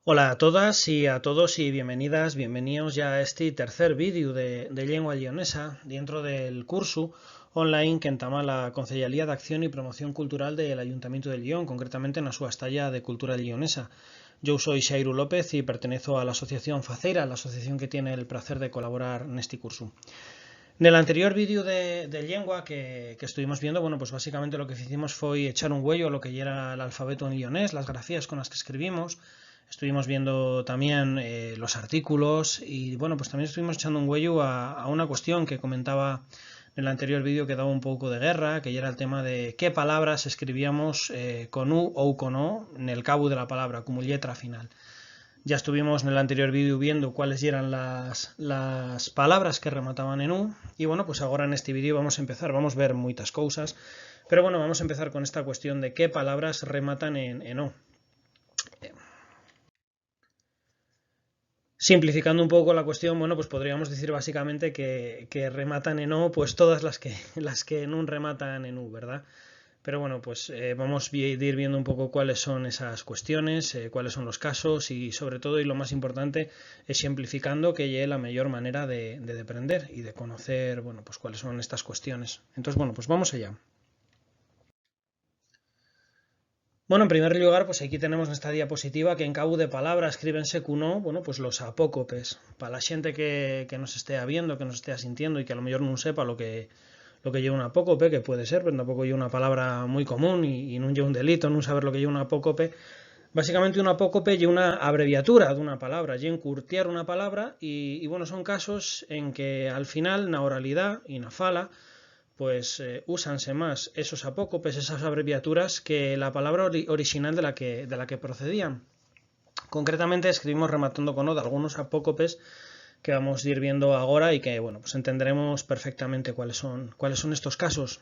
Hola a todas y a todos y bienvenidas, bienvenidos ya a este tercer vídeo de Llengua Lleonesa dentro del curso online que entama la Consellería de Acción y Promoción Cultural del Ayuntamiento de Lyon, concretamente en la su Astalla de Cultura Lleonesa. Yo soy Xairu López y pertenezco a la asociación Faceira, la asociación que tiene el placer de colaborar en este curso. En el anterior vídeo de Llengua que estuvimos viendo, bueno, pues básicamente lo que hicimos fue echar un huello a lo que era el alfabeto en lionés, las grafías con las que escribimos. Estuvimos viendo también los artículos y bueno, pues también estuvimos echando un huello a una cuestión que comentaba en el anterior vídeo que daba un poco de guerra, que ya era el tema de qué palabras escribíamos con U o con O en el cabo de la palabra, como letra final. Ya estuvimos en el anterior vídeo viendo cuáles eran las palabras que remataban en U y bueno, pues ahora en este vídeo vamos a ver muchas cosas, pero bueno, vamos a empezar con esta cuestión de qué palabras rematan en O. Simplificando un poco la cuestión, bueno, pues podríamos decir básicamente que rematan en O, pues todas las que en un rematan en U, ¿verdad? Pero bueno, pues vamos a ir viendo un poco cuáles son esas cuestiones, cuáles son los casos y sobre todo, y lo más importante, ejemplificando que llegue la mejor manera de aprender y de conocer, bueno, pues cuáles son estas cuestiones. Entonces, bueno, pues vamos allá. Bueno, en primer lugar, pues aquí tenemos esta diapositiva que en cabo de palabra escríbense cuno, bueno, pues los apócopes. Para la gente que nos esté viendo, que nos esté sintiendo y que a lo mejor no sepa lo que lleva un apócope, que puede ser, pero tampoco lleva una palabra muy común y no lleva un delito, no saber lo que lleva un apócope. Básicamente un apócope lleva una abreviatura de una palabra, lleva encurtiar una palabra y bueno, son casos en que al final, na oralidad y na fala, pues úsanse más esos apócopes, esas abreviaturas, que la palabra original de la que procedían. Concretamente escribimos rematando con O de algunos apócopes que vamos a ir viendo ahora y que bueno, pues entenderemos perfectamente cuáles son estos casos.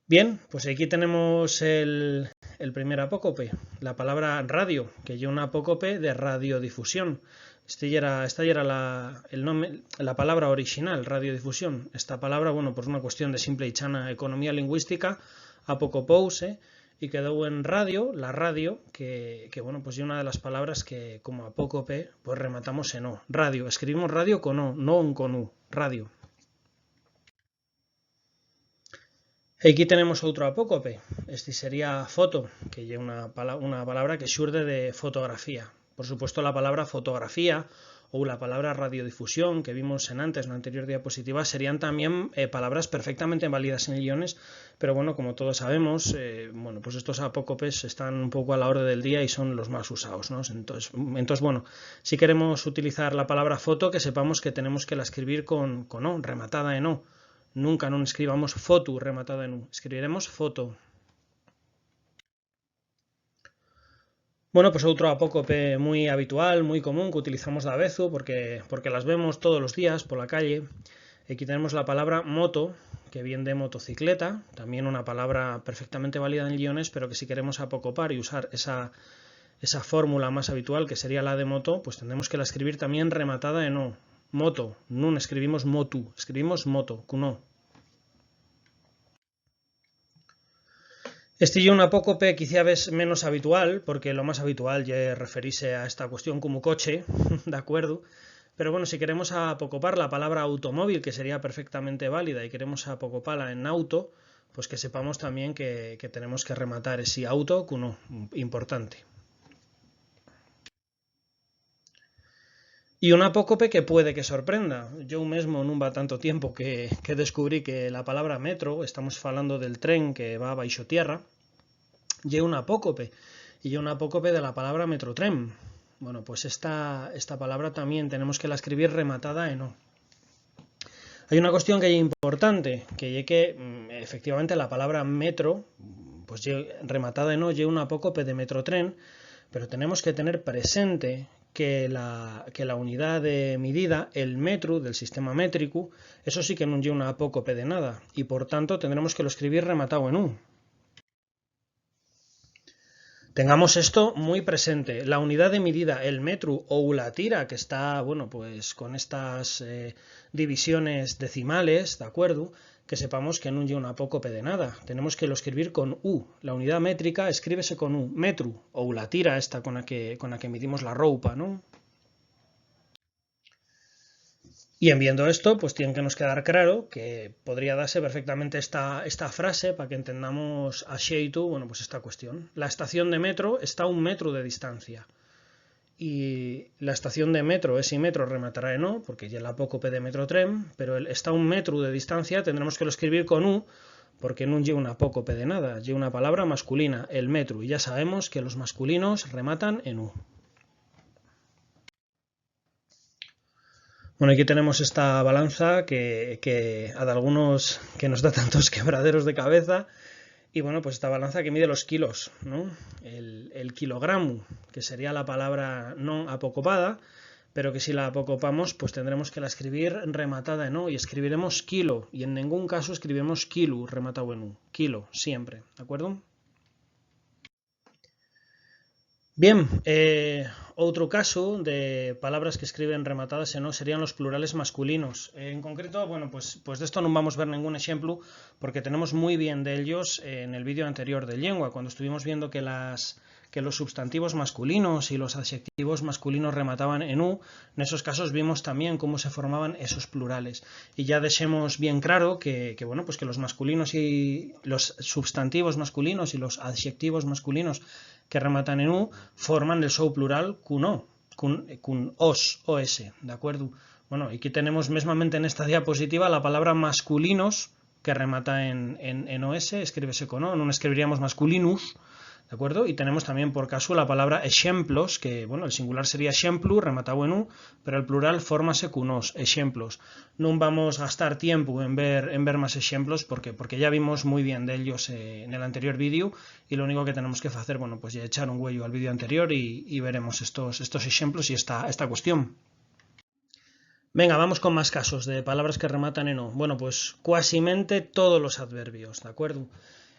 Bien, pues aquí tenemos el primer apócope, la palabra radio, que lleva un apócope de radiodifusión. Esta era la palabra original, radiodifusión. Esta palabra, bueno, por una cuestión de simple y chana economía lingüística, apocopouse y quedó en radio, la radio, que bueno, pues es una de las palabras que como apócope pues rematamos en O. Radio, escribimos radio con O, no con U, radio. Aquí tenemos otro apócope, este sería foto, que lleva una palabra que xurde de fotografía. Por supuesto, la palabra fotografía o la palabra radiodifusión que vimos antes en la anterior diapositiva serían también palabras perfectamente válidas en guiones, pero bueno, como todos sabemos, bueno, pues estos apócopes están un poco a la orden del día y son los más usados, ¿no? Entonces, bueno, si queremos utilizar la palabra foto, que sepamos que tenemos que la escribir con O, rematada en O. Nunca no escribamos foto rematada en U, escribiremos foto. Bueno, pues otro apócope muy habitual, muy común, que utilizamos de avezu porque las vemos todos los días por la calle. Aquí tenemos la palabra moto, que viene de motocicleta, también una palabra perfectamente válida en guiones, pero que si queremos apocopar y usar esa fórmula más habitual, que sería la de moto, pues tendremos que la escribir también rematada en O. Moto, nun escribimos motu, escribimos moto, con O. Este es un apócope quizá ves menos habitual, porque lo más habitual ya referirse a esta cuestión como coche, ¿de acuerdo? Pero bueno, si queremos apocopar la palabra automóvil, que sería perfectamente válida, y queremos apocoparla en auto, pues que sepamos también que tenemos que rematar ese auto con uno importante. Y un apócope que puede que sorprenda. Yo mismo no va tanto tiempo que descubrí que la palabra metro, estamos hablando del tren que va baixo tierra, lleva un apócope, y lleva un apócope de la palabra metrotren. Bueno, pues esta palabra también tenemos que la escribir rematada en O. Hay una cuestión que es importante, que es que efectivamente la palabra metro, pues rematada en O, lleva un apócope de metrotren, pero tenemos que tener presente que la unidad de medida, el metro del sistema métrico, eso sí que no lleva un apócope de nada, y por tanto tendremos que lo escribir rematado en U. Tengamos esto muy presente. La unidad de medida, el metro o la tira, que está, bueno, pues con estas divisiones decimales, ¿de acuerdo? que sepamos que non lle un apócope de nada. Tenemos que lo escribir con U. La unidad métrica escríbese con U, metro, ou la tira esta con la que medimos la roupa, ¿no? Y en viendo esto, pues tiene que nos quedar claro que podría darse perfectamente esta frase para que entendamos a xeito, bueno, pues esta cuestión. La estación de metro está a 1 metro de distancia. Y la estación de metro, ese metro rematará en O, porque ya el apócope de Metrotren, pero está a 1 metro de distancia, tendremos que lo escribir con U, porque no lleva un apócope de nada, lleva una palabra masculina, el metro, y ya sabemos que los masculinos rematan en U. Bueno, aquí tenemos esta balanza que a de algunos que nos da tantos quebraderos de cabeza. Y bueno, pues esta balanza que mide los kilos, ¿no? El kilogramo, que sería la palabra no apocopada, pero que si la apocopamos, pues tendremos que la escribir rematada en O y escribiremos kilo. Y en ningún caso escribiremos kilo rematado en U. Kilo, siempre, ¿de acuerdo? Bien, otro caso de palabras que escriben rematadas en O serían los plurales masculinos. En concreto, bueno, pues de esto no vamos a ver ningún ejemplo porque tenemos muy bien de ellos en el vídeo anterior de lengua, cuando estuvimos viendo que los sustantivos masculinos y los adjetivos masculinos remataban en U. En esos casos vimos también cómo se formaban esos plurales. Y ya dejemos bien claro bueno, pues que los masculinos y los sustantivos masculinos y los adjetivos masculinos que rematan en U forman el seu plural cun os, ¿de acuerdo? Bueno, aquí tenemos mesmamente en esta diapositiva la palabra masculinos que remata en OS, escríbese con O, no escribiríamos masculinus, ¿de acuerdo? Y tenemos también por caso la palabra ejemplos, que bueno, el singular sería exemplu, rematado en U, pero el plural fórmase con os, ejemplos. No vamos a gastar tiempo en ver más ejemplos porque ya vimos muy bien de ellos en el anterior vídeo y lo único que tenemos que hacer, bueno, pues ya echar un huello al vídeo anterior y veremos estos ejemplos y esta cuestión. Venga, vamos con más casos de palabras que rematan en O. Bueno, pues cuasimente todos los adverbios, ¿de acuerdo?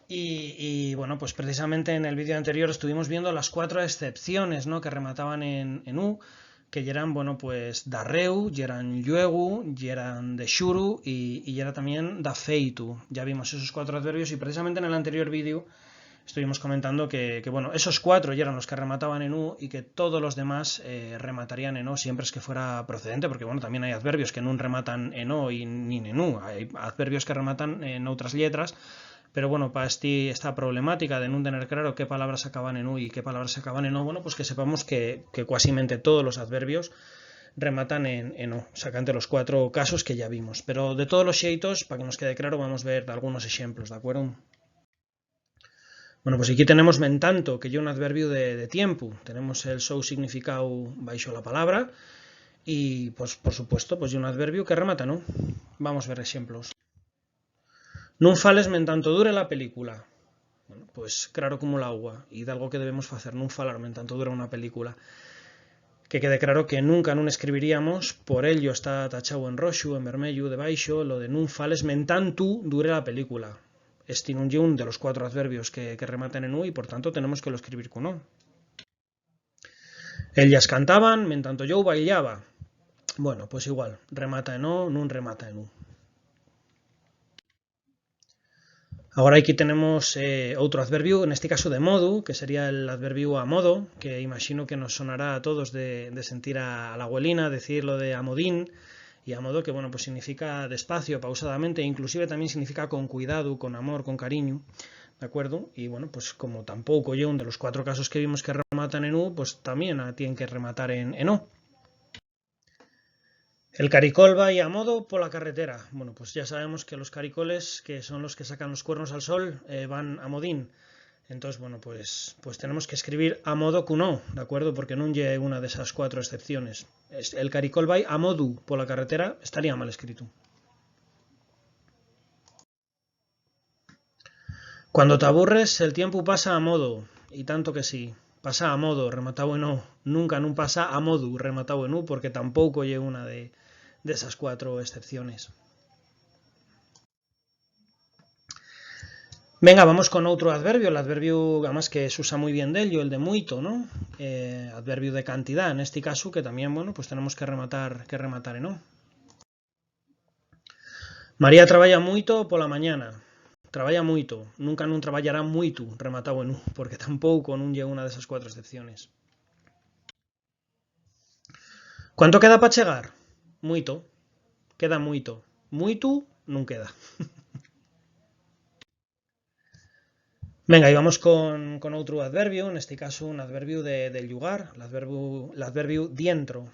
Y bueno, pues precisamente en el vídeo anterior estuvimos viendo las 4 excepciones, ¿no?, que remataban en U, que eran, bueno, pues darreu, eran lluegu, eran de xuru y era también da feitu. Ya vimos esos 4 adverbios y precisamente en el anterior vídeo estuvimos comentando que bueno, esos 4 ya eran los que remataban en U y que todos los demás rematarían en O siempre es que fuera procedente, porque bueno, también hay adverbios que no rematan en O y ni en U, hay adverbios que rematan en otras letras, pero bueno, para esta problemática de no tener claro qué palabras acaban en U y qué palabras acaban en O, bueno, pues que sepamos que cuasimente todos los adverbios rematan en O, sacante los 4 casos que ya vimos. Pero de todos los xeitos, para que nos quede claro, vamos a ver algunos ejemplos, ¿de acuerdo? Bueno, pues aquí tenemos mentanto, que es un adverbio de tiempo. Tenemos el seu significado baixo la palabra y, pues, por supuesto, pues es un adverbio que remata, ¿no? Vamos a ver ejemplos. Non fales mentanto dure la película. Bueno, pues claro como el agua, y de algo que debemos hacer, non falar mentanto dura una película. Que quede claro que nunca non escribiríamos, por ello está tachado en roxo, en vermello, de baixo, lo de non fales mentanto dure la película. Este non é un de los 4 adverbios que rematan en U y por tanto tenemos que lo escribir con O. Ellas cantaban, mentanto yo bailaba. Bueno, pues igual, remata en O, non remata en U. Ahora aquí tenemos otro adverbio, en este caso de modo, que sería el adverbio a modo, que imagino que nos sonará a todos de sentir a la abuelina decir lo de amodín, y a modo que bueno, pues significa despacio, pausadamente, e inclusive también significa con cuidado, con amor, con cariño, ¿de acuerdo? Y bueno, pues como tampoco yo un de los 4 casos que vimos que rematan en U, pues también tienen que rematar en O. El caricol va y a modo por la carretera. Bueno, pues ya sabemos que los caricoles, que son los que sacan los cuernos al sol, van a modín. Entonces, bueno, pues tenemos que escribir a modo que no, ¿de acuerdo? Porque no lleve una de esas 4 excepciones. El caricol va a modo por la carretera, estaría mal escrito. Cuando te aburres, el tiempo pasa a modo, y tanto que sí. Pasa a modo, rematado en O. Nunca pasa a modo, rematado en U, porque tampoco lleva una de esas 4 excepciones. Venga, vamos con otro adverbio, el adverbio además que se usa muy bien de ello, el de muito, ¿no? Adverbio de cantidad, en este caso, que también, bueno, pues tenemos que rematar en O. María traballa moito pola mañana. Traballa moito. Nunca non traballará moito, rematado en U, porque tampouco non lle unha desas cuatro excepciones. Cuánto queda para chegar? Moito. Queda moito. Moito non queda. Venga, y vamos con outro adverbio, neste caso un adverbio del lugar, l'adverbio dientro.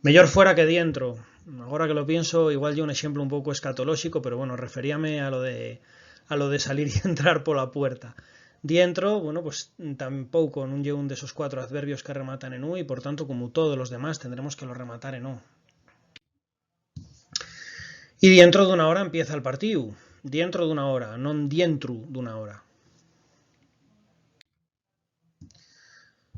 Mellor fuera que dientro. Agora que lo pienso, igual lle un exemplo un pouco escatolóxico, pero bueno, referíame a lo de salir y entrar por la puerta. Dientro, bueno, pues tampouco non lle un desos cuatro adverbios que rematan en U y por tanto, como todos los demás, tendremos que lo rematar en O. Y dentro dunha hora empieza el partido. Dentro dunha hora, non dientro dunha hora.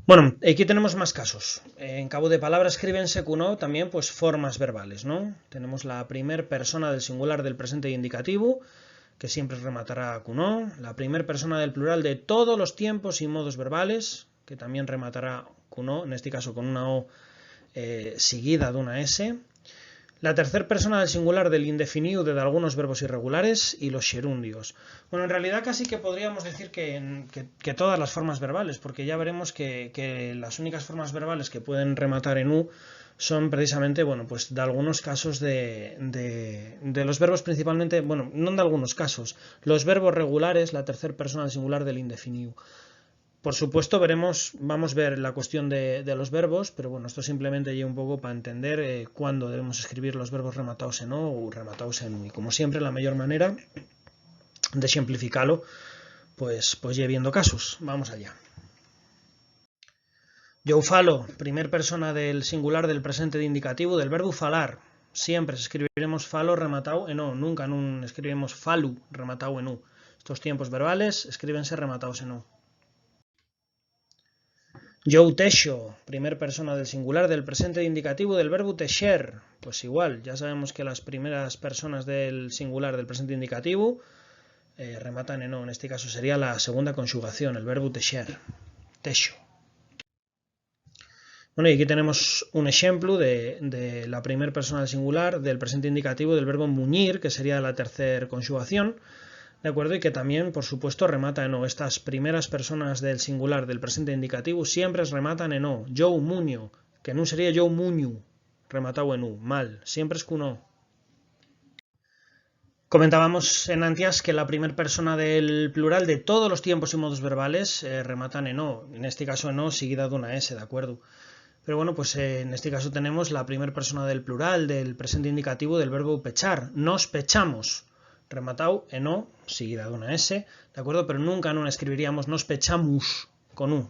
Bueno, aquí tenemos más casos. En cabo de palabra escríbense con O también pues formas verbales, ¿no? Tenemos la primer persona del singular del presente indicativo, que siempre rematará con O. La primer persona del plural de todos los tiempos y modos verbales, que también rematará con O, en este caso con una O seguida de una S. La tercera persona del singular del indefinido de algunos verbos irregulares y los gerundios. Bueno, en realidad casi que podríamos decir que todas las formas verbales, porque ya veremos que las únicas formas verbales que pueden rematar en U son precisamente, bueno, pues de algunos casos de los verbos principalmente, bueno, no de algunos casos, los verbos regulares, la tercera persona del singular del indefinido. Por supuesto, vamos a ver la cuestión de los verbos, pero bueno, esto simplemente lleva un poco para entender cuándo debemos escribir los verbos rematados en O o rematados en U. Y como siempre, la mayor manera de ejemplificarlo, pues lleve viendo casos. Vamos allá. Yo falo, primer persona del singular del presente de indicativo del verbo falar. Siempre escribiremos falo rematado en O, nunca escribiremos falu rematado en U. Estos tiempos verbales escríbense rematados en O. Yo teixo, primer persona del singular del presente indicativo del verbo teixer. Pues igual, ya sabemos que las primeras personas del singular del presente indicativo rematan en O. En este caso sería la segunda conjugación, el verbo teixer. Teixo. Bueno, y aquí tenemos un ejemplo de la primera persona del singular del presente indicativo del verbo muñir, que sería la tercera conjugación. ¿De acuerdo? Y que también, por supuesto, remata en O. Estas primeras personas del singular del presente indicativo siempre rematan en O. Yo muño, que no sería yo muñu, rematado en U. Mal, siempre es con O. Comentábamos en antias que la primera persona del plural de todos los tiempos y modos verbales rematan en O. En este caso en O seguida de una S, ¿de acuerdo? Pero bueno, pues en este caso tenemos la primera persona del plural del presente indicativo del verbo pechar. Nos pechamos. Rematado en O, seguida de una S, ¿de acuerdo? Pero nunca no escribiríamos nos pechamos con U.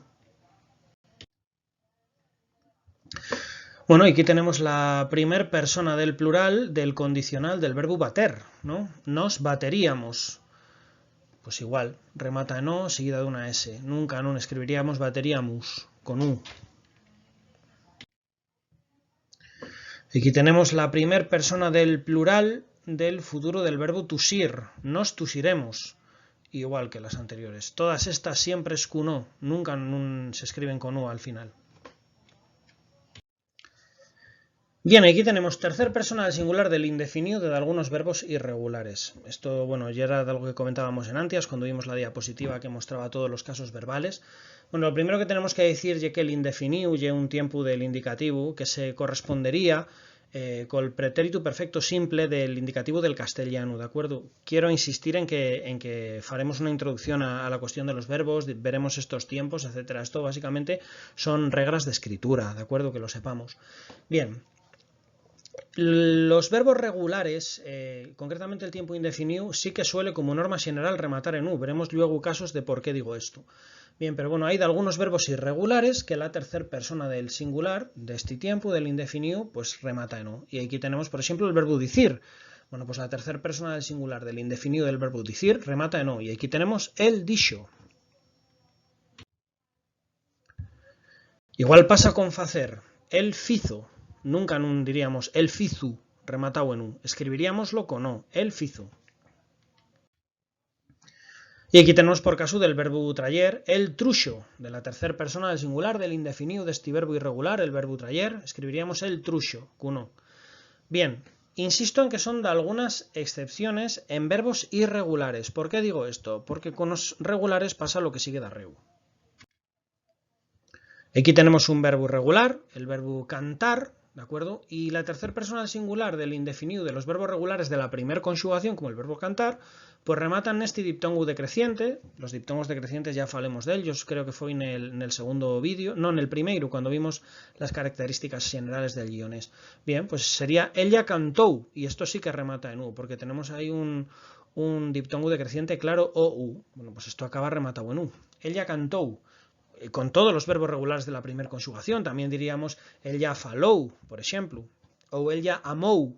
Bueno, y aquí tenemos la primera persona del plural del condicional del verbo bater, ¿no? Nos bateríamos. Pues igual, remata en O, seguida de una S. Nunca no escribiríamos bateríamos con U. Aquí tenemos la primera persona del plural del futuro del verbo tusir. Nos tusiremos, igual que las anteriores. Todas estas siempre es con O, nunca se escriben con U al final. Bien, aquí tenemos tercera persona del singular del indefinido de algunos verbos irregulares. Esto, bueno, ya era de algo que comentábamos en antias cuando vimos la diapositiva que mostraba todos los casos verbales. Bueno, lo primero que tenemos que decir es que el indefinido es un tiempo del indicativo que se correspondería con el pretérito perfecto simple del indicativo del castellano, ¿de acuerdo? Quiero insistir en que faremos una introducción a la cuestión de los verbos, veremos estos tiempos, etcétera. Esto básicamente son reglas de escritura, ¿de acuerdo? Que lo sepamos. Bien. Los verbos regulares, concretamente el tiempo indefinido, sí que suele como norma general rematar en U. Veremos luego casos de por qué digo esto. Bien, pero bueno, hay de algunos verbos irregulares que la tercera persona del singular, de este tiempo, del indefinido, pues remata en U. Y aquí tenemos, por ejemplo, el verbo dicir. Bueno, pues la tercera persona del singular del indefinido del verbo dicir remata en U. Y aquí tenemos el dixo. Igual pasa con facer. El fizo. Nunca diríamos el fizu rematado en U. Escribiríamoslo con O. El fizu. Y aquí tenemos por caso del verbo trayer el truxo, de la tercera persona del singular del indefinido de este verbo irregular, el verbo trayer, escribiríamos el truxo con O. Bien, Insisto en que son de algunas excepciones en verbos irregulares. ¿Por qué digo esto? Porque con los regulares pasa lo que sigue de arriba. Aquí tenemos un verbo irregular, el verbo cantar, ¿de acuerdo? Y la tercera persona del singular del indefinido de los verbos regulares de la primera conjugación, como el verbo cantar, pues rematan este diptongo decreciente. Los diptongos decrecientes ya falemos de ellos, creo que fue en el segundo vídeo, no, en el primero, cuando vimos las características generales del guiones. Bien, pues sería ella cantó, y esto sí que remata en u, porque tenemos ahí un diptongo decreciente claro, o u. Bueno, pues esto acaba rematado en u. Ella cantó. Con todos los verbos regulares de la primera conjugación, también diríamos ella falou, por ejemplo, o ella amou.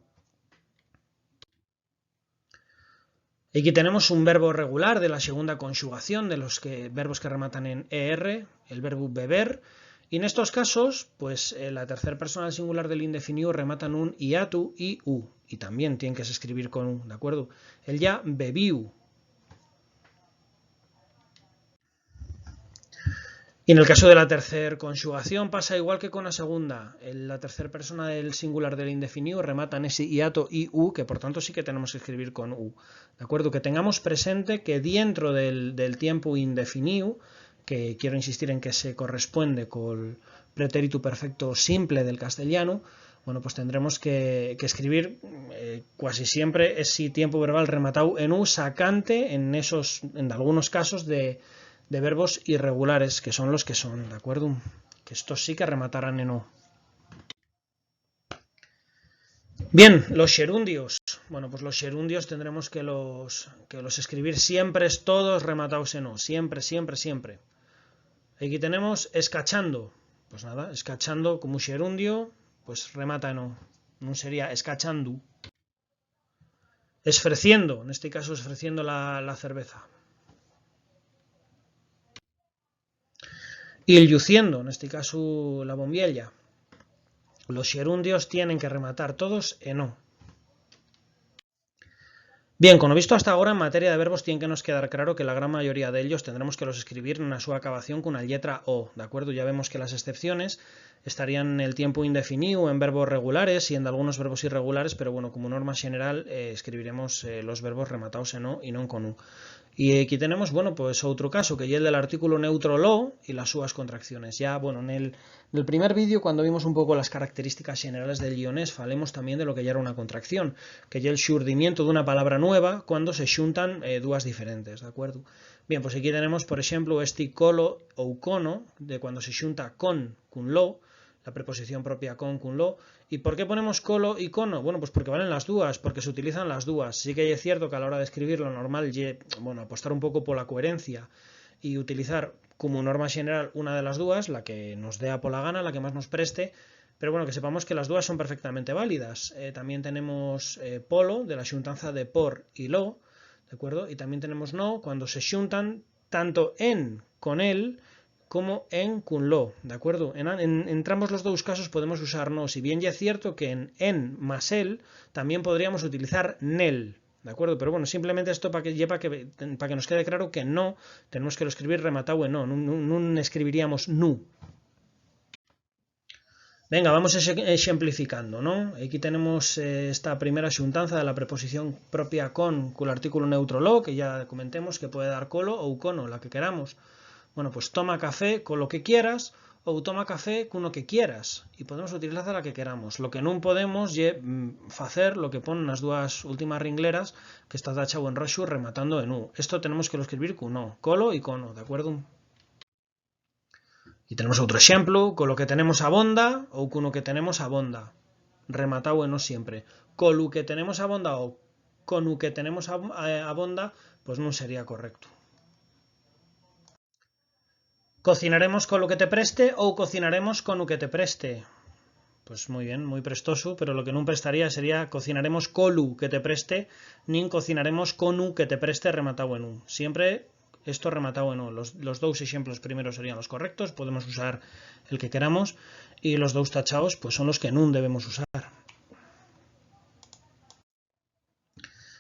Aquí tenemos un verbo regular de la segunda conjugación, de los verbos que rematan en er, el verbo beber, y en estos casos, pues la tercera persona del singular del indefinido rematan un iatu y u, y también tienen que escribir con u, ¿de acuerdo? Ella bebiu. Y en el caso de la tercera conjugación pasa igual que con la segunda. La tercera persona del singular del indefinido remata en ese hiato y u, que por tanto sí que tenemos que escribir con u. ¿De acuerdo? Que tengamos presente que dentro del tiempo indefinido, que quiero insistir en que se corresponde con el pretérito perfecto simple del castellano, bueno, pues tendremos que escribir casi siempre ese tiempo verbal rematado en u, sacante en algunos casos de verbos irregulares, que son los que son, ¿de acuerdo? Que estos sí que rematarán en o. Bien, los gerundios. Bueno, pues los gerundios tendremos que los escribir siempre todos rematados en o. Siempre, siempre, siempre. Aquí tenemos escachando. Pues nada, escachando como gerundio, pues remata en o. No sería escachando. Esfreciendo, en este caso esfreciendo la cerveza. Y el yuciendo, en este caso la bombiella. Los gerundios tienen que rematar todos en o. Bien, como visto hasta ahora, en materia de verbos tiene que nos quedar claro que la gran mayoría de ellos tendremos que los escribir en su acabación con la letra o, ¿de acuerdo? Ya vemos que las excepciones estarían en el tiempo indefinido, en verbos regulares y en algunos verbos irregulares, pero bueno, como norma general escribiremos los verbos rematados en o y no con u. Y aquí tenemos, bueno, pues otro caso, que es el del artículo neutro lo y las súas contracciones. Ya, bueno, en el primer vídeo, cuando vimos un poco las características generales del guionés, falemos también de lo que ya era una contracción, que ya el xurdimiento de una palabra nueva cuando se xuntan duas diferentes, ¿de acuerdo? Bien, pues aquí tenemos, por ejemplo, este colo ou cono, de cuando se xunta con lo, la preposición propia con lo. ¿Y por qué ponemos colo y cono? Bueno, pues porque valen las dúas, porque se utilizan las dúas. Sí que es cierto que a la hora de escribir lo normal es, bueno, apostar un poco por la coherencia y utilizar como norma general una de las dúas, la que nos dé por la gana, la que más nos preste, pero bueno, que sepamos que las dúas son perfectamente válidas. También tenemos polo, de la xuntanza de por y lo, ¿de acuerdo? Y también tenemos no, cuando se xuntan tanto en con él, como en con lo, ¿de acuerdo? En entrambos los dos casos podemos usar no, si bien ya es cierto que en más él también podríamos utilizar nel, ¿de acuerdo? Pero bueno, simplemente esto para que nos quede claro que no tenemos que lo escribir rematado en no escribiríamos nu. Venga, vamos ejemplificando, ¿no? Aquí tenemos esta primera xuntanza de la preposición propia con el artículo neutro lo, que ya comentemos que puede dar colo o cono, la que queramos. Bueno, pues toma café con lo que quieras o toma café con lo que quieras. Y podemos utilizar la que queramos. Lo que no podemos es hacer lo que ponen las dos últimas ringleras, que está tachado en roxo rematando en u. Esto tenemos que lo escribir con no, colo y cono, ¿de acuerdo? Y tenemos otro ejemplo, con lo que tenemos abonda o con lo que tenemos abonda. Rematado en o siempre. Con lo que tenemos abonda o con lo que tenemos abonda, pues no sería correcto. ¿Cocinaremos con lo que te preste o cocinaremos con lo que te preste? Pues muy bien, muy prestoso, pero lo que no prestaría sería cocinaremos colu que te preste, ni cocinaremos conu que te preste rematado en u. Siempre esto rematado en u. Los dos ejemplos primeros serían los correctos, podemos usar el que queramos, y los dos tachados pues son los que nun debemos usar.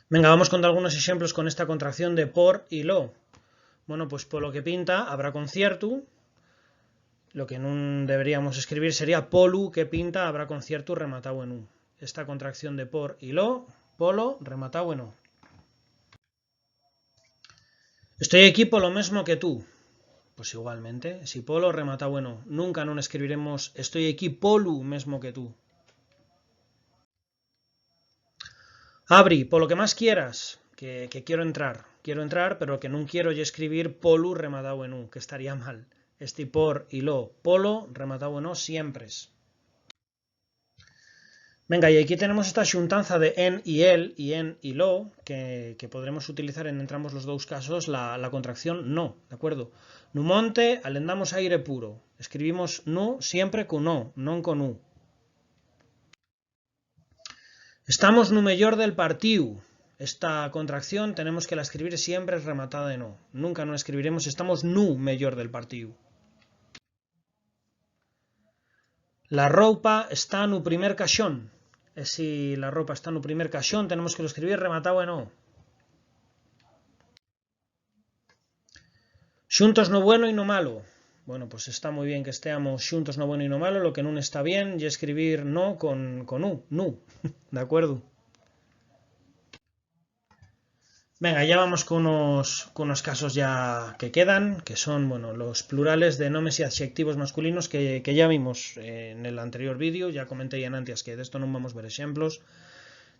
Venga, vamos con algunos ejemplos con esta contracción de por y lo. Bueno, pues por lo que pinta habrá concierto. Lo que no deberíamos escribir sería polu que pinta habrá concierto rematado en u. esta contracción de por y lo, polo, rematado en o. Estoy aquí por lo mismo que tú. Pues igualmente, si polo, rematado en o. Nunca non escribiremos estoy aquí polu mismo que tú. Abri, por lo que más quieras, que quiero entrar, pero que no quiero yo escribir polu rematado en u, que estaría mal. Este por y lo, polo, rematado en o, siempre es. Venga, y aquí tenemos esta xuntanza de en y el y en y lo, que podremos utilizar en entrambos los dos casos la contracción no, ¿de acuerdo? Nu monte, alendamos aire puro. Escribimos nu siempre con no, non con u. Estamos nu mellor del partiu. Esta contracción tenemos que la escribir siempre rematada en o. Nunca no escribiremos estamos nu mellor del partiu. La roupa está nu primer caixón. Si la ropa está nu primer caixón, tenemos que lo escribir rematado en o. Xuntos no bueno y no malo. Bueno, pues está muy bien que estemos xuntos no bueno y no malo. Lo que no está bien y escribir no con u, nu. ¿De acuerdo? Venga, ya vamos con unos casos ya que quedan, que son bueno, los plurales de nomes y adxectivos masculinos que ya vimos en el anterior vídeo, ya comenté ya antes que de esto no vamos a ver ejemplos.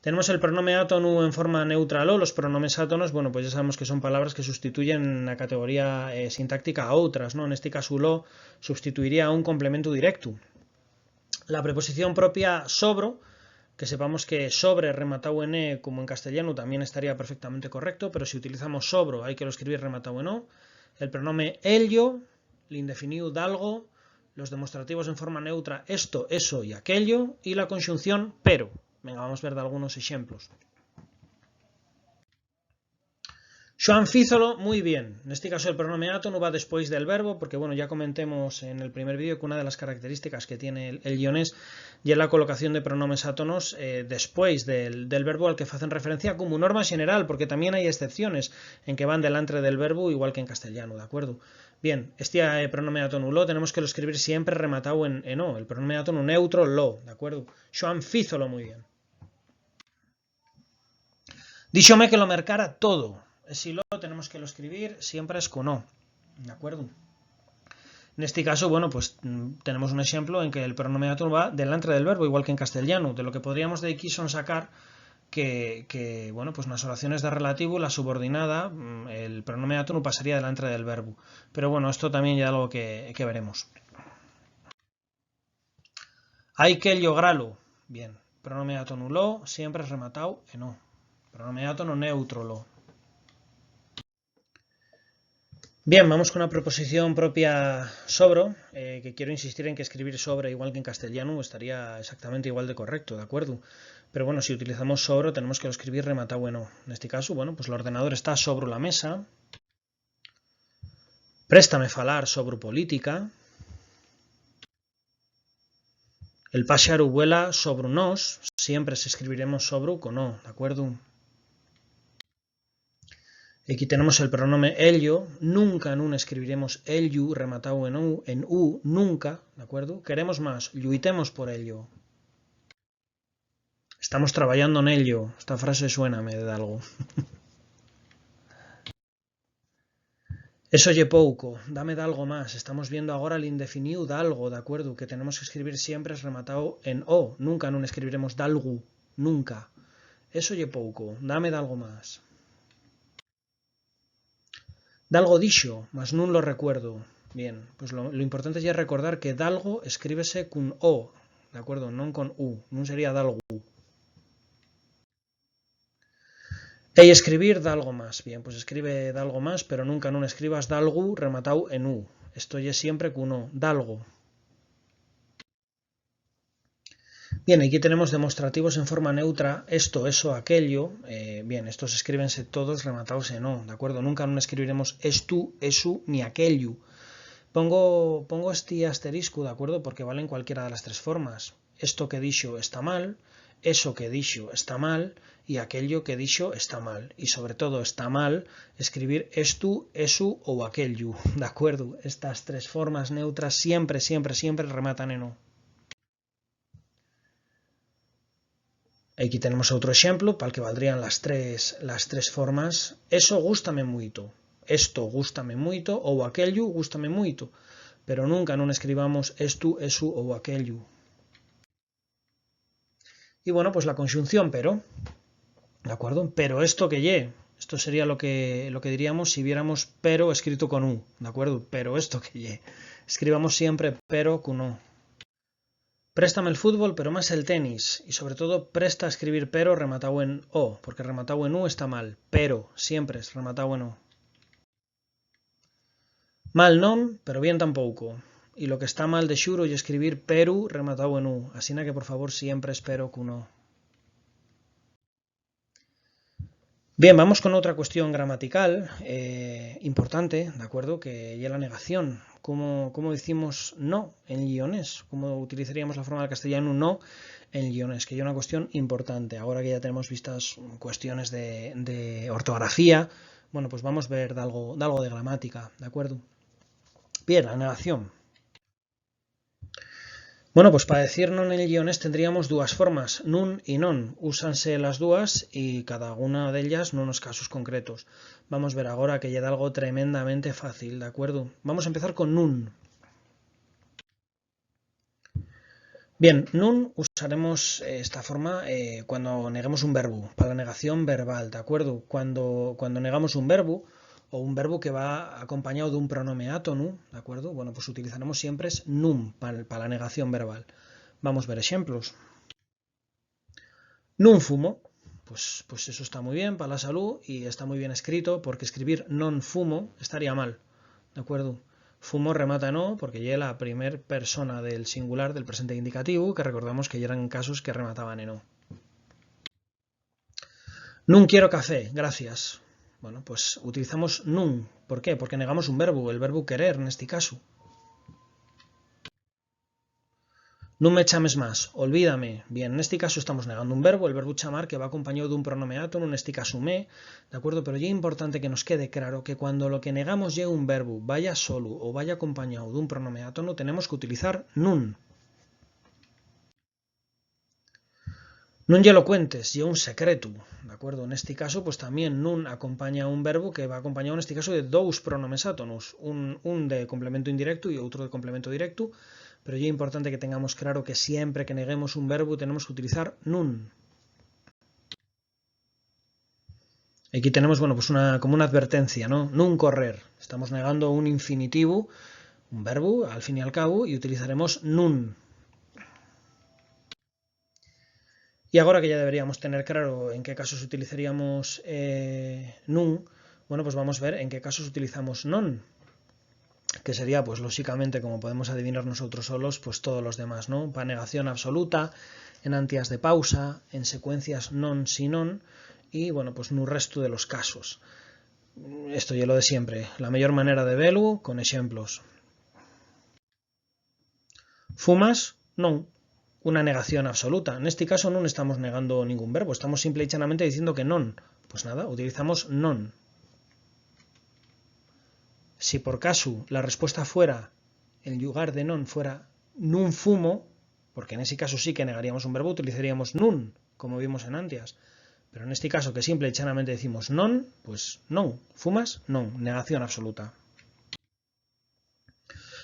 Tenemos el pronome átono en forma neutral o, los pronomes átonos, bueno, pues ya sabemos que son palabras que sustituyen la categoría sintáctica a otras, ¿no? En este caso lo sustituiría a un complemento directo. La preposición propia sobro, que sepamos que sobre rematado en e como en castellano también estaría perfectamente correcto, pero si utilizamos sobro hay que lo escribir rematado en o. El pronome ello, el indefinido d'algo, los demostrativos en forma neutra esto, eso y aquello, y la conjunción pero. Venga, vamos a ver de algunos ejemplos. Xoan fízolo muy bien. En este caso el pronome átono va después del verbo, porque bueno, ya comentemos en el primer vídeo que una de las características que tiene el guionés y es la colocación de pronomes átonos después del verbo al que hacen referencia como norma general, porque también hay excepciones en que van delante del verbo igual que en castellano, ¿de acuerdo? Bien, este pronome átono lo tenemos que lo escribir siempre rematado en o, el pronome átono neutro lo, ¿de acuerdo? Xoan fízolo muy bien. Díxome que lo marcara todo. Si lo tenemos que lo escribir siempre es con o, ¿de acuerdo? En este caso, bueno, pues tenemos un ejemplo en que el pronome átono va delante del verbo, igual que en castellano, de lo que podríamos de aquí son sacar que bueno, pues en las oraciones de relativo, la subordinada, el pronome átono pasaría delante del verbo. Pero bueno, esto también ya es algo que veremos. Hay que lograrlo. Bien, pronome átono lo siempre es rematado en o. Pronome átono neutro lo. Bien, vamos con una proposición propia sobro, que quiero insistir en que escribir sobre igual que en castellano estaría exactamente igual de correcto, ¿de acuerdo? Pero bueno, si utilizamos sobro tenemos que lo escribir rematado en o. En este caso, bueno, pues el ordenador está sobre la mesa. Préstame falar sobre política. El páxaro vuela sobre nos, siempre se escribiremos sobre con o, ¿de acuerdo? Aquí tenemos el pronome ello, nunca nun escribiremos ellu rematado en u, nunca, ¿de acuerdo? Queremos más, lluitemos por ello. Estamos trabajando en ello. Esta frase suéname de algo. Eso lle pouco, dame de algo más. Estamos viendo ahora el indefinido de algo, ¿de acuerdo? Que tenemos que escribir siempre es rematado en o. Nunca nun escribiremos dalgu, nunca. Eso lle pouco, dame de algo más. Dalgo dixo, mas nun lo recuerdo. Bien, pues lo importante ya es recordar que dalgo escríbese con o, ¿de acuerdo? Non con u, non sería dalgu. Y escribir da algo más. Bien, pues escribe da algo más, pero nunca no escribas dalgu rematado en u. Esto es siempre con o, dalgo. Bien, aquí tenemos demostrativos en forma neutra, esto, eso, aquello. Bien, estos escríbense todos rematados en o, ¿de acuerdo? Nunca no escribiremos estu, esu, ni aquello. Pongo este asterisco, ¿de acuerdo? Porque valen cualquiera de las tres formas. Esto que dixo está mal, eso que dixo está mal, y aquello que dixo está mal. Y sobre todo está mal escribir estu, esu o aquello, ¿de acuerdo? Estas tres formas neutras siempre rematan en o. Aquí tenemos otro ejemplo para el que valdrían las tres formas. Eso gústame mucho, esto gústame mucho o aquello gústame mucho, pero nunca no escribamos esto, eso o aquello. Y bueno, pues la conjunción pero, ¿de acuerdo? Pero esto que ye, esto sería lo que diríamos si viéramos pero escrito con u, ¿de acuerdo? Pero esto que ye, escribamos siempre pero con u. Préstame el fútbol, pero más el tenis. Y sobre todo, presta a escribir pero rematado en o, porque rematado en u está mal. Pero siempre es rematado en o. Mal non, pero bien tampoco. Y lo que está mal de xuro y escribir peru rematado en u. Así que por favor siempre espero que no. Bien, vamos con otra cuestión gramatical importante, ¿de acuerdo? Que ya la negación. ¿Cómo decimos no en guiones? ¿Cómo utilizaríamos la forma del castellano no en guiones? Que es una cuestión importante. Ahora que ya tenemos vistas cuestiones de ortografía, bueno, pues vamos a ver de algo de gramática, ¿de acuerdo? Bien, la negación. Bueno, pues para decir non en guiones tendríamos dos formas, nun y non. Úsanse las dos y cada una de ellas en unos casos concretos. Vamos a ver ahora que ya da algo tremendamente fácil, ¿de acuerdo? Vamos a empezar con nun. Bien, nun usaremos esta forma cuando neguemos un verbo, para la negación verbal, ¿de acuerdo? Cuando negamos un verbo, o un verbo que va acompañado de un pronombre átono, ¿de acuerdo? Bueno, pues utilizaremos siempre es num para la negación verbal. Vamos a ver ejemplos. Non fumo, pues eso está muy bien para la salud y está muy bien escrito porque escribir non fumo estaría mal, ¿de acuerdo? Fumo remata no porque ya la primera persona del singular del presente indicativo, que recordamos que ya eran casos que remataban en no. Non quiero café, gracias. Bueno, pues utilizamos nun. ¿Por qué? Porque negamos un verbo, el verbo querer en este caso. No me chames más, olvídame. Bien, en este caso estamos negando un verbo, el verbo chamar, que va acompañado de un pronombre átono, en este caso me, ¿de acuerdo? Pero ya es importante que nos quede claro que cuando lo que negamos llegue un verbo, vaya solo o vaya acompañado de un pronombre átono, tenemos que utilizar nun. Non lle lo cuentes, lle un secreto, ¿de acuerdo? En este caso, pues también nun acompaña un verbo que va acompañado en este caso de dos pronombres átonos, un de complemento indirecto y otro de complemento directo, pero ya es importante que tengamos claro que siempre que neguemos un verbo tenemos que utilizar nun. Aquí tenemos, bueno, pues como una advertencia, ¿no? Nun correr. Estamos negando un infinitivo, un verbo, al fin y al cabo, y utilizaremos nun. Y ahora que ya deberíamos tener claro en qué casos utilizaríamos nun, bueno, pues vamos a ver en qué casos utilizamos non, que sería, pues lógicamente, como podemos adivinar nosotros solos, pues todos los demás, ¿no? Para negación absoluta, en antias de pausa, en secuencias non si non, y bueno, pues no resto de los casos. Esto ya lo de siempre, la mejor manera de verlo con ejemplos. Fumas? Non. Una negación absoluta. En este caso no estamos negando ningún verbo, estamos simple y llanamente diciendo que non. Pues nada, utilizamos non. Si por caso la respuesta fuera, en lugar de non, fuera nun fumo, porque en ese caso sí que negaríamos un verbo, utilizaríamos nun, como vimos en antias. Pero en este caso que simple y llanamente decimos non, pues non. Fumas? Non. Negación absoluta.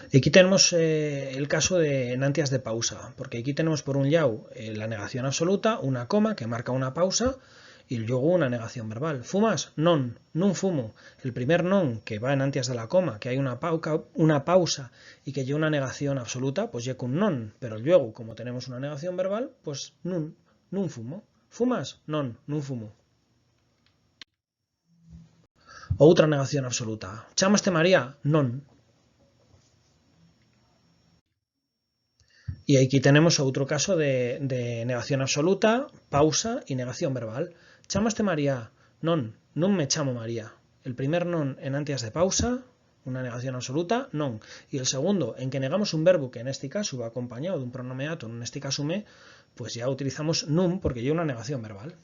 Aquí tenemos el caso de enantias de pausa, porque aquí tenemos por un lado la negación absoluta, una coma que marca una pausa, y luego una negación verbal. ¿Fumas? Non, non fumo. El primer non, que va en antias de la coma, que hay una pausa y que lleva una negación absoluta, pues llega un non, pero luego, como tenemos una negación verbal, pues non fumo. ¿Fumas? Non, non fumo. Otra negación absoluta. ¿Chamaste María? Non. Y aquí tenemos otro caso de negación absoluta, pausa y negación verbal. ¿Chamaste María? Non me chamo María. El primer non en antias de pausa, una negación absoluta, non. Y el segundo, en que negamos un verbo que en este caso va acompañado de un pronombre átono, en este caso me, pues ya utilizamos num porque lleva una negación verbal.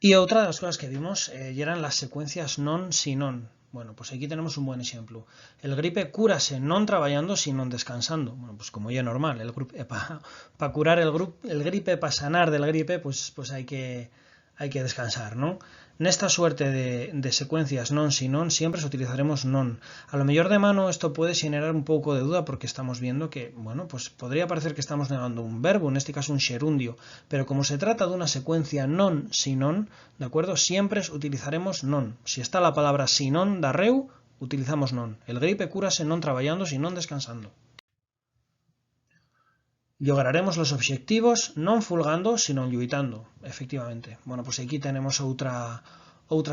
Y otra de las cosas que vimos eran las secuencias non si non. Bueno, pues aquí tenemos un buen ejemplo. El gripe cúrase non trabajando, sino descansando. Bueno, pues como ya es normal, para curar el gripe, para sanar del gripe, pues hay que descansar, ¿no? En esta suerte de secuencias non si non siempre utilizaremos non. A lo mejor de mano esto puede generar un poco de duda porque estamos viendo que, bueno, pues podría parecer que estamos negando un verbo, en este caso un xerundio, pero como se trata de una secuencia non si non, ¿de acuerdo? Siempre utilizaremos non. Si está la palabra si non darreu, utilizamos non. El gripe cúrase non trabajando, sino descansando. Lograremos los objetivos non fulgando, sino lluitando, efectivamente. Bueno, pues aquí tenemos outra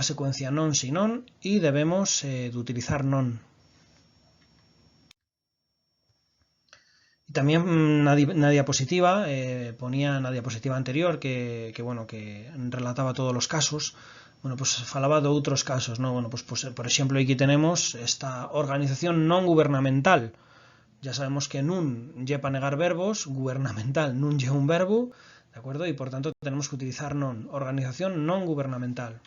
secuencia non si non y debemos de utilizar non. Y también una diapositiva, ponía una diapositiva anterior bueno, que relataba todos los casos. Bueno, pues falaba de otros casos, ¿no? Bueno, pues por ejemplo aquí tenemos esta organización non gubernamental. Ya sabemos que nun lle para negar verbos, gubernamental nun lle un verbo, ¿de acuerdo? Y por tanto tenemos que utilizar non, organización non gubernamental.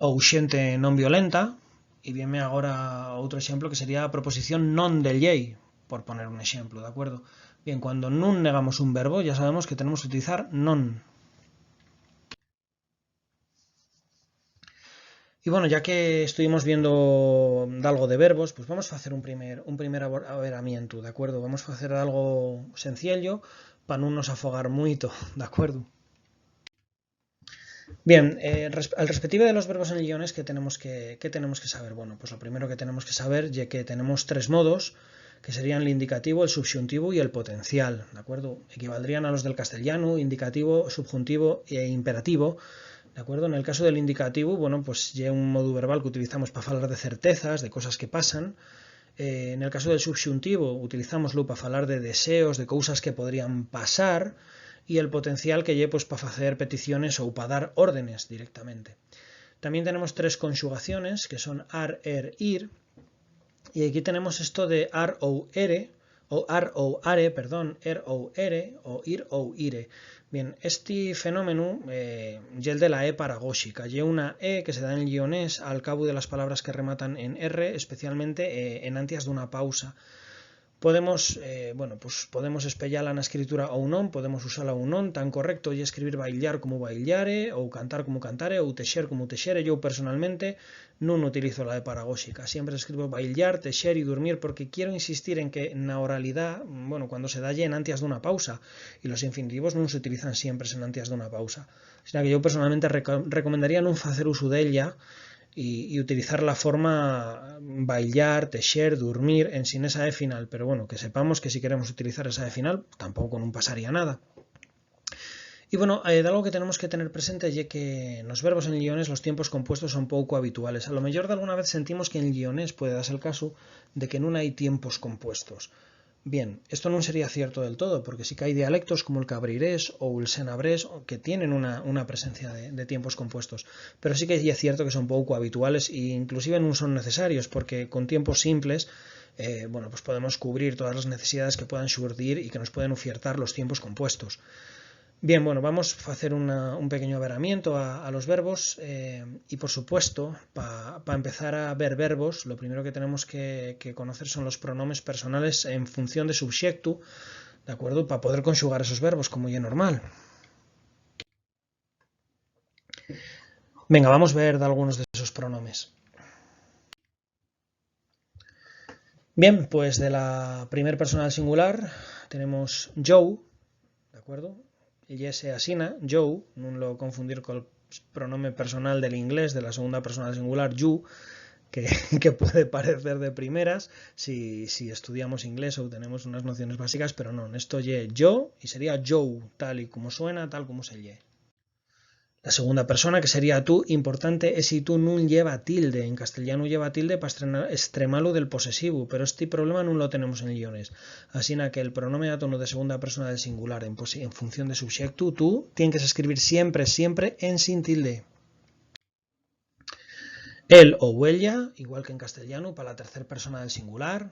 Ou xente non violenta, y viene ahora otro ejemplo que sería proposición non de ley, por poner un ejemplo, ¿de acuerdo? Bien, cuando nun negamos un verbo ya sabemos que tenemos que utilizar non. Y bueno, ya que estuvimos viendo algo de verbos, pues vamos a hacer un primer averamiento, ¿de acuerdo? Vamos a hacer algo sencillo para no nos afogar mucho, ¿de acuerdo? Bien, al respectivo de los verbos en el guiones, ¿qué tenemos que saber? Bueno, pues lo primero que tenemos que saber es que tenemos tres modos, que serían el indicativo, el subjuntivo y el potencial, ¿de acuerdo? Equivaldrían a los del castellano, indicativo, subjuntivo e imperativo. ¿De acuerdo? En el caso del indicativo, bueno, pues ya un modo verbal que utilizamos para hablar de certezas, de cosas que pasan. En el caso del subjuntivo, utilizámoslo para hablar de deseos, de cosas que podrían pasar. Y el potencial que lleve pues para hacer peticiones o para dar órdenes directamente. También tenemos tres conjugaciones que son ar, er, ir. Y aquí tenemos esto de ar ou ere, o ar ou are, perdón, er ou ere, o ir ou ire. Bien, este fenómeno es el de la E paragóxica. Y una E que se da en el guionés al cabo de las palabras que rematan en R, especialmente en antes de una pausa. Podemos, bueno, pues podemos espellarla en la escritura ou non, podemos usarla ou non, tan correcto y escribir bailar como bailare, ou cantar como cantare, ou texer como texere. Yo personalmente non utilizo la de paragóxica, siempre escribo bailar, texer y dormir porque quiero insistir en que en la oralidad, bueno, cuando se da en antes de una pausa, y los infinitivos non se utilizan siempre en antes de una pausa. O sea que yo personalmente recomendaría non facer uso de ella y utilizar la forma bailar, texer, dormir en sin esa E final, pero bueno, que sepamos que si queremos utilizar esa E final, tampoco no pasaría nada. Y bueno, algo que tenemos que tener presente es que en los verbos en guiones los tiempos compuestos son poco habituales. A lo mejor de alguna vez sentimos que en guiones puede darse el caso de que no hay tiempos compuestos. Bien, esto no sería cierto del todo, porque sí que hay dialectos como el cabrirés o el senabrés que tienen una presencia de tiempos compuestos, pero sí que es cierto que son poco habituales e inclusive no son necesarios, porque con tiempos simples bueno, pues podemos cubrir todas las necesidades que puedan surgir y que nos pueden ofertar los tiempos compuestos. Bien, bueno, vamos a hacer un pequeño averamiento a los verbos y por supuesto, para empezar a ver verbos, lo primero que tenemos que conocer son los pronombres personales en función de subjecto, ¿de acuerdo? Para poder conjugar esos verbos como ya normal. Venga, vamos a ver de algunos de esos pronombres. Bien, pues de la primera persona del singular tenemos Joe, ¿de acuerdo? Y ese asina, Joe, no lo confundir con el pronombre personal del inglés de la segunda persona del singular, you, que puede parecer de primeras si estudiamos inglés o tenemos unas nociones básicas, pero no, esto es yo y sería Joe, tal y como suena, tal como se lee. La segunda persona, que sería tú, importante es si tú no lleva tilde. En castellano lleva tilde para extremarlo del posesivo, pero este problema no lo tenemos en guiones. Así que el pronombre átono de segunda persona del singular en función de subjecto, tú, tienes que escribir siempre en sin tilde. Él o ella, igual que en castellano, para la tercera persona del singular.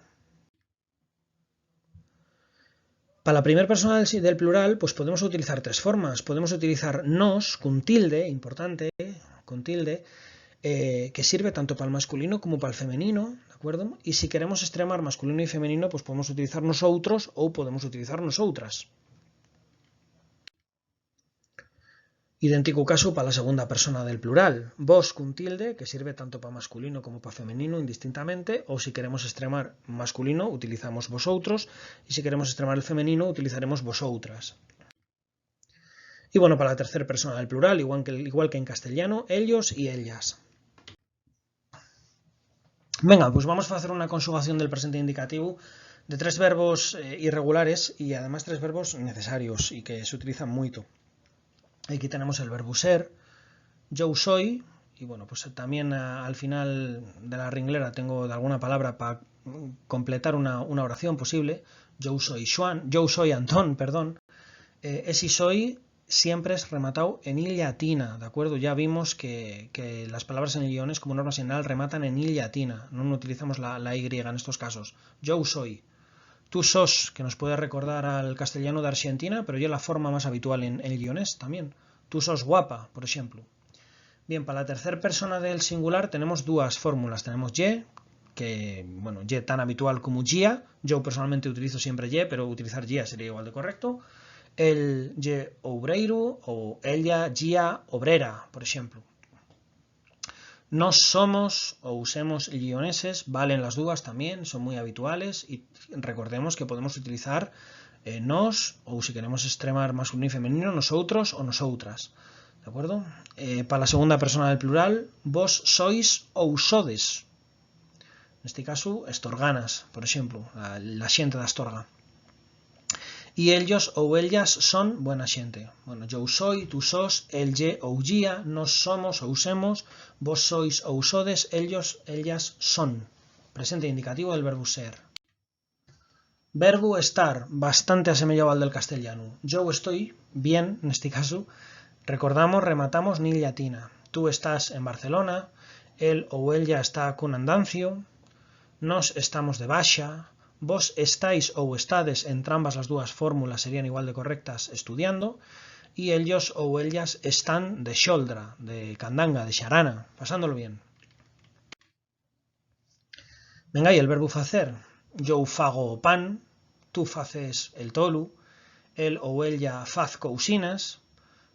Para la primera persona del plural, pues podemos utilizar tres formas. Podemos utilizar nos, con tilde, importante, con tilde. que sirve tanto para el masculino como para el femenino, ¿de acuerdo? Y si queremos extremar masculino y femenino, pues podemos utilizar nosotros o podemos utilizar nosotras. Idéntico caso para la segunda persona del plural. Vos con tilde, que sirve tanto para masculino como para femenino indistintamente, o si queremos extremar masculino, utilizamos vosotros, y si queremos extremar el femenino, utilizaremos vosotras. Y bueno, para la tercera persona del plural, igual que en castellano, ellos y ellas. Venga, pues vamos a hacer una conjugación del presente indicativo de 3 verbos irregulares y además 3 verbos necesarios y que se utilizan mucho. Aquí tenemos el verbo ser, yo soy, y bueno, pues también al final de la ringlera tengo de alguna palabra para completar una oración posible. Yo soy Juan, yo soy Antón, perdón. Ese soy siempre es rematado en i llatina, ¿de acuerdo? Ya vimos que las palabras en el guiones como norma general rematan en i llatina, no utilizamos la y en estos casos. Yo soy. Tú sos, que nos puede recordar al castellano de Argentina, pero ya la forma más habitual en el guionés también. Tú sos guapa, por ejemplo. Bien, para la tercera persona del singular tenemos dos fórmulas. Tenemos ye, que, bueno, ye tan habitual como gia. Yo personalmente utilizo siempre ye, pero utilizar gia sería igual de correcto. El ye obreiro o ella, gia, obrera, por ejemplo. Nos somos o usemos guioneses, valen las dudas también, son muy habituales y recordemos que podemos utilizar nos o si queremos extremar masculino y femenino, nosotros o nosotras. ¿De acuerdo? Para la segunda persona del plural, vos sois ou sodes. En este caso, estorganas, por ejemplo, la xente da Astorga. Y ellos o ellas son buena gente. Bueno, yo soy, tú sos, el ye ou gia, nos somos ou usemos, vos sois ou sodes, ellos, ellas son. Presente indicativo del verbo ser. Verbo estar, bastante asemejado al del castellano. Yo estoy bien, en este caso. Recordamos, rematamos ni llatina. Tú estás en Barcelona, él o ella está con Andancio, nos estamos de baixa, vos estáis o estades, entrambas las dos fórmulas serían igual de correctas estudiando, y ellos o ellas están de xoldra, de candanga, de xarana, pasándolo bien. Venga, y el verbo facer. Yo fago o pan, tú faces el tolu, él o ella faz cousinas,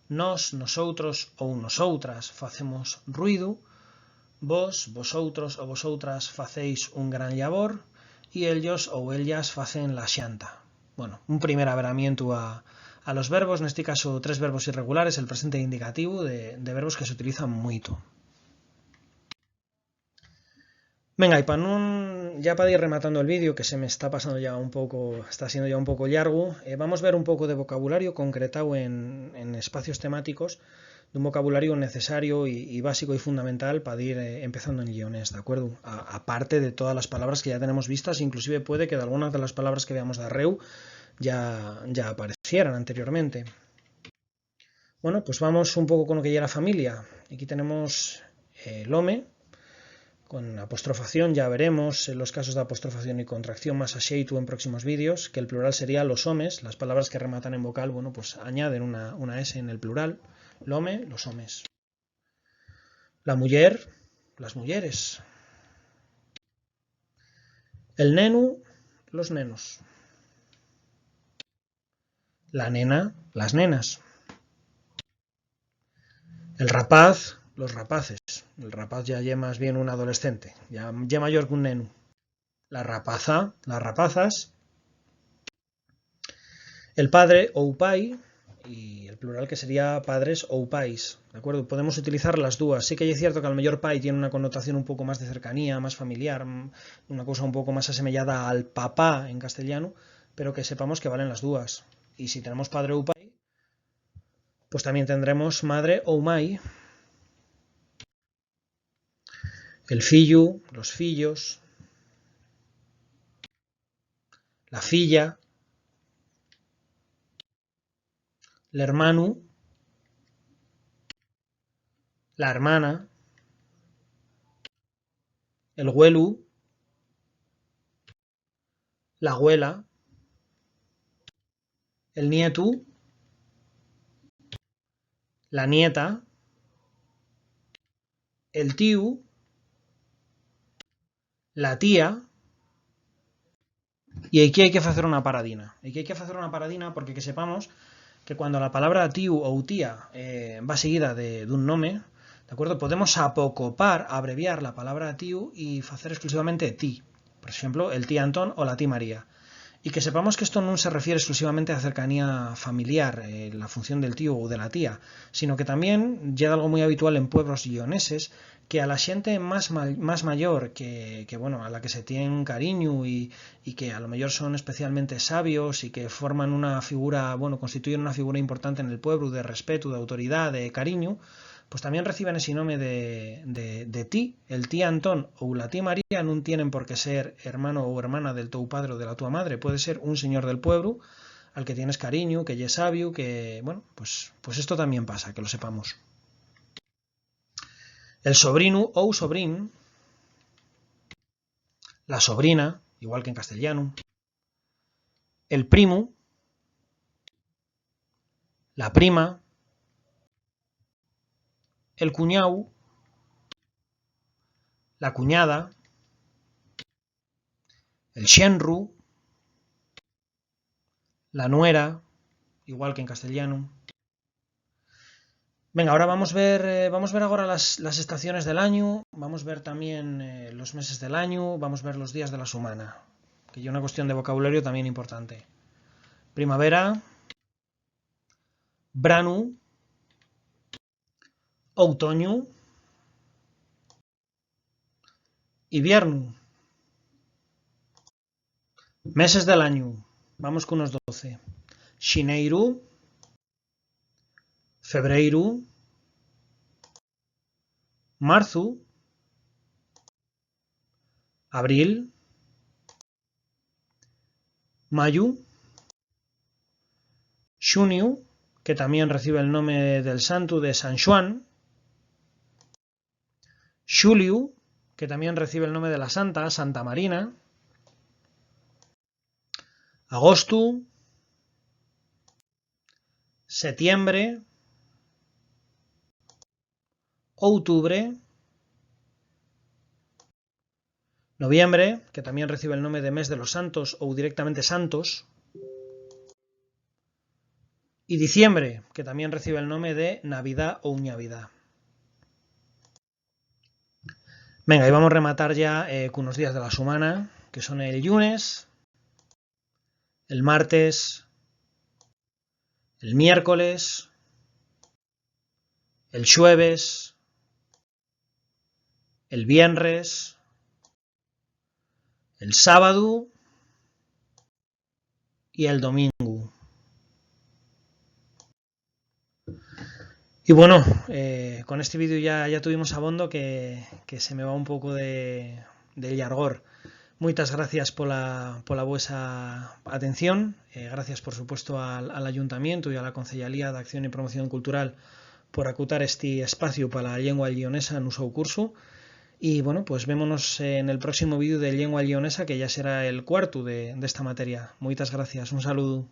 nos, nosotros ou nosoutras facemos ruido, vos, vosotros o vosotras facéis un gran labor y ellos o ellas facen la xanta. Bueno, un primer averamiento a los verbos, en este caso 3 verbos irregulares, el presente indicativo de verbos que se utilizan mucho. Venga, y ya para ir rematando el vídeo, que se me está pasando ya un poco, está siendo ya un poco largo, vamos a ver un poco de vocabulario concretado en espacios temáticos, de un vocabulario necesario y básico y fundamental para ir empezando en guiones, ¿de acuerdo? Aparte de todas las palabras que ya tenemos vistas, inclusive puede que de algunas de las palabras que veamos de arreu ya aparecieran anteriormente. Bueno, pues vamos un poco con lo que ya era familia. Aquí tenemos el home, con apostrofación, ya veremos los casos de apostrofación y contracción más a xeitu en próximos vídeos, que el plural sería los homes, las palabras que rematan en vocal, bueno, pues añaden una S en el plural, l'home, los homes. La muller, las mujeres. El nenu, los nenos. La nena, las nenas. El rapaz, los rapaces. El rapaz ya es más bien un adolescente, ya mayor que un nenu. La rapaza, las rapazas. El padre, ou pai, y el plural que sería padres ou pais, ¿de acuerdo? Podemos utilizar las dos. Sí que es cierto que al mayor pai tiene una connotación un poco más de cercanía, más familiar, una cosa un poco más asemejada al papá en castellano, pero que sepamos que valen las dos. Y si tenemos padre ou pai, pues también tendremos madre ou mai. El fillo, los fillos. La filla. L'hermano. La hermana. El güelu. La abuela. El nieto. La nieta. el tiu, la tía, y aquí hay que hacer una paradina. Aquí hay que hacer una paradina porque que sepamos que cuando la palabra tiu o tía va seguida de un nome, ¿de acuerdo? Podemos apocopar, abreviar la palabra tiu y hacer exclusivamente ti. Por ejemplo, el tío Antón o la tía María. Y que sepamos que esto no se refiere exclusivamente a cercanía familiar, la función del tío o de la tía, sino que también llega algo muy habitual en pueblos leoneses, que a la gente más mayor, bueno, a la que se tiene cariño y que a lo mejor son especialmente sabios y que forman una figura, bueno, constituyen una figura importante en el pueblo de respeto, de autoridad, de cariño, pues también reciben ese nombre de ti. El tío Antón o la tía María no tienen por qué ser hermano o hermana del tu padre o de la tua madre. Puede ser un señor del pueblo al que tienes cariño, que ya es sabio, que, bueno, pues esto también pasa, que lo sepamos. El sobrino o sobrín, la sobrina, igual que en castellano, el primo, la prima, el cuñau, la cuñada, el xenru, la nuera, igual que en castellano. Venga, ahora vamos a ver ahora las estaciones del año, vamos a ver también los meses del año, vamos a ver los días de la semana, que es una cuestión de vocabulario también importante. Primavera, verano, otoño, invierno. Meses del año, vamos con unos 12. Xineiru, febreiro, marzo, abril, mayo, junio, que también recibe el nombre del santo de San Juan, julio, que también recibe el nombre de la santa, Santa Marina, agosto, septiembre, octubre, noviembre, que también recibe el nombre de mes de los santos o directamente santos, y diciembre, que también recibe el nombre de Navidad o Uñavidad. Venga, y vamos a rematar ya con unos días de la semana, que son el lunes, el martes, el miércoles, el jueves, el viernes, el sábado y el domingo. Y bueno, con este vídeo ya tuvimos abondo que se me va un poco de llargor. Muchas gracias por la vuestra atención. Gracias, por supuesto, al Ayuntamiento y a la Concellalía de Acción y Promoción Cultural por acutar este espacio para la lengua lleonesa en uso curso. Y bueno, pues vémonos en el próximo vídeo de lengua lleonesa, que ya será el cuarto de esta materia. Muchas gracias. Un saludo.